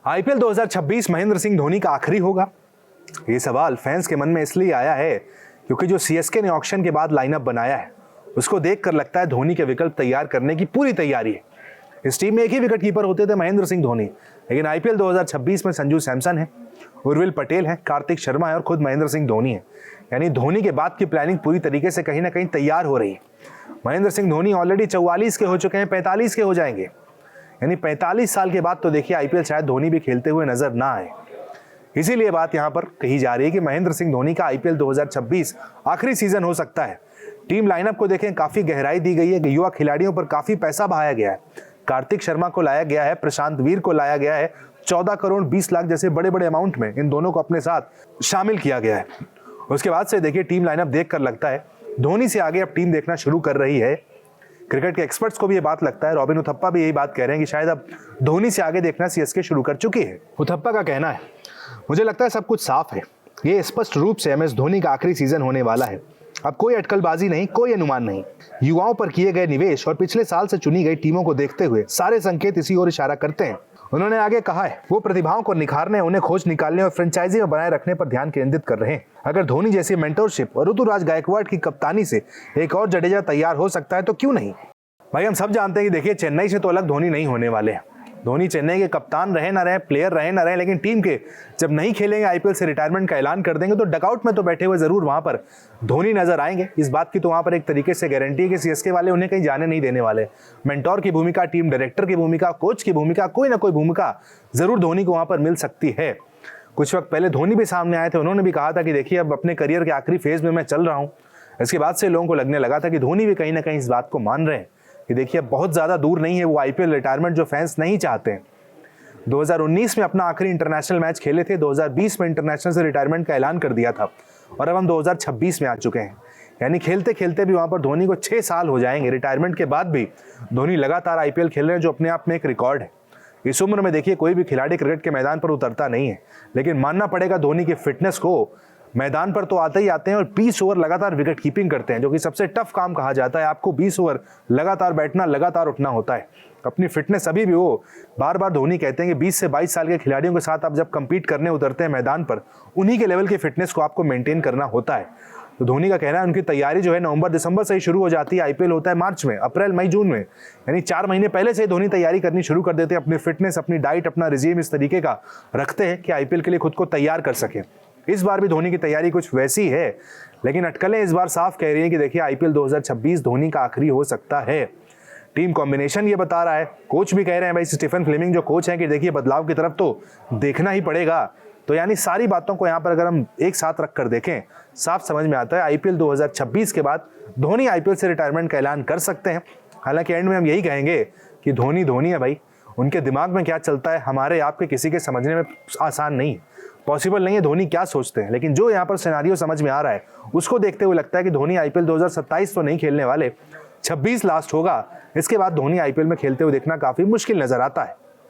IPL 2026 Mahendra Singh Dhoni का आखिरी होगा? ये सवाल फैंस के मन में इसलिए आया है क्योंकि जो सीएसके ने ऑक्शन के बाद लाइनअप बनाया है उसको देखकर लगता है धोनी के विकल्प तैयार करने की पूरी तैयारी है। इस टीम में एक ही विकेट कीपर होते थे, महेंद्र सिंह धोनी, लेकिन आईपीएल 2026 में संजू सैमसन है, उर्विल पटेल है, कार्तिक शर्मा है और खुद महेंद्र सिंह धोनी है। यानी धोनी के बाद की प्लानिंग पूरी तरीके से कहीं ना कहीं तैयार हो रही है। महेंद्र सिंह धोनी ऑलरेडी 44 के हो चुके हैं, 45 के हो जाएंगे। यानी 45 साल के बाद तो देखिए आईपीएल शायद धोनी भी खेलते हुए नजर ना आए। इसीलिए बात यहां पर कही जा रही है कि महेंद्र सिंह धोनी का आईपीएल 2026 आखिरी सीजन हो सकता है। टीम लाइनअप को देखें, काफी गहराई दी गई है, युवा खिलाड़ियों पर काफी पैसा बहाया गया है। कार्तिक शर्मा को लाया गया है, प्रशांत वीर को लाया गया है, 14 करोड़ 20 लाख जैसे बड़े बड़े अमाउंट में इन दोनों को अपने साथ शामिल किया गया है। उसके बाद से देखिए टीम लाइनअप देखकर लगता है धोनी से आगे अब टीम देखना शुरू कर रही है। क्रिकेट के एक्सपर्ट्स को भी ये बात लगता है, रॉबिन उथप्पा भी यही बात कह रहे हैं कि शायद अब धोनी से आगे देखना सीएसके शुरू कर चुकी है। उथप्पा का कहना है, मुझे लगता है सब कुछ साफ है, ये स्पष्ट रूप से एमएस धोनी का आखिरी सीजन होने वाला है। अब कोई अटकलबाजी नहीं, कोई अनुमान नहीं। युवाओं पर किए गए निवेश और पिछले साल से चुनी गई टीमों को देखते हुए सारे संकेत इसी ओर इशारा करते हैं। उन्होंने आगे कहा है वो प्रतिभाओं को निखारने, उन्हें खोज निकालने और फ्रेंचाइजी में बनाए रखने पर ध्यान केंद्रित कर रहे हैं। अगर धोनी जैसी मेंटरशिप और ऋतुराज गायकवाड़ की कप्तानी से एक और जडेजा तैयार हो सकता है तो क्यों नहीं। भाई हम सब जानते हैं कि देखिए चेन्नई से तो अलग धोनी नहीं होने वाले हैं। धोनी चेन्नई के कप्तान रहे ना रहे, प्लेयर रहे ना रहे, लेकिन टीम के जब नहीं खेलेंगे, आईपीएल से रिटायरमेंट का ऐलान कर देंगे तो डकआउट में तो बैठे हुए जरूर वहां पर धोनी नजर आएंगे। इस बात की तो वहां पर एक तरीके से गारंटी है कि सीएसके वाले उन्हें कहीं जाने नहीं देने वाले। मेंटोर की भूमिका, टीम डायरेक्टर की भूमिका, कोच की भूमिका, कोई ना कोई भूमिका जरूर धोनी को वहां पर मिल सकती है। कुछ वक्त पहले धोनी भी सामने आए थे, उन्होंने भी कहा था कि देखिए अब अपने करियर के आखिरी फेज में मैं चल रहा हूँ। इसके बाद से लोगों को लगने लगा था कि धोनी भी कहीं ना कहीं इस बात को मान रहे हैं कि देखिए बहुत ज्यादा दूर नहीं है वो आईपीएल रिटायरमेंट जो फैंस नहीं चाहते हैं। 2019 में अपना आखिरी इंटरनेशनल मैच खेले थे, 2020 में इंटरनेशनल से रिटायरमेंट का ऐलान कर दिया था और अब हम 2026 में आ चुके हैं। यानी खेलते खेलते भी वहां पर धोनी को 6 साल हो जाएंगे। रिटायरमेंट के बाद भी धोनी लगातार आईपीएल खेल रहे हैं, जो अपने आप में एक रिकॉर्ड है। इस उम्र में देखिए कोई भी खिलाड़ी क्रिकेट के मैदान पर उतरता नहीं है, लेकिन मानना पड़ेगा धोनी की फिटनेस को। मैदान पर तो आते ही आते हैं और 20 ओवर लगातार विकेट कीपिंग करते हैं, जो कि सबसे टफ काम कहा जाता है। आपको 20 ओवर लगातार बैठना, लगातार उठना होता है। अपनी फिटनेस अभी भी वो बार बार धोनी कहते हैं कि 20 से 22 साल के खिलाड़ियों के साथ आप जब कंपीट करने उतरते हैं मैदान पर, उन्हीं के लेवल की फिटनेस को आपको मेंटेन करना होता है। तो धोनी का कहना है उनकी तैयारी जो है नवंबर दिसंबर से ही शुरू हो जाती है। आईपीएल होता है मार्च में, अप्रैल मई जून में, यानी 4 महीने पहले से धोनी तैयारी करनी शुरू कर देते हैं। अपनी फिटनेस, अपनी डाइट, अपना रिजीम इस तरीके का रखते हैं कि आईपीएल के लिए खुद को तैयार कर सके। इस बार भी धोनी की तैयारी कुछ वैसी है, लेकिन अटकलें इस बार साफ कह रही हैं कि देखिए आईपीएल 2026 धोनी का आखिरी हो सकता है। टीम कॉम्बिनेशन ये बता रहा है, कोच भी कह रहे हैं भाई स्टीफन फ्लेमिंग जो कोच हैं कि देखिए बदलाव की तरफ तो देखना ही पड़ेगा। तो यानी सारी बातों को यहाँ पर अगर हम एक साथ रख कर देखें, साफ समझ में आता है आईपीएल 2026 के बाद धोनी आईपीएल से रिटायरमेंट का ऐलान कर सकते हैं। हालांकि एंड में हम यही कहेंगे कि धोनी धोनी है भाई, उनके दिमाग में क्या चलता है हमारे आपके किसी के समझने में आसान नहीं है, पॉसिबल नहीं है धोनी क्या सोचते हैं। लेकिन जो यहाँ पर सिनेरियो समझ में आ रहा है उसको देखते हुए लगता है कि धोनी आईपीएल 2027 तो नहीं खेलने वाले, 26 लास्ट होगा। इसके बाद धोनी आईपीएल में खेलते हुए देखना काफी मुश्किल नजर आता है।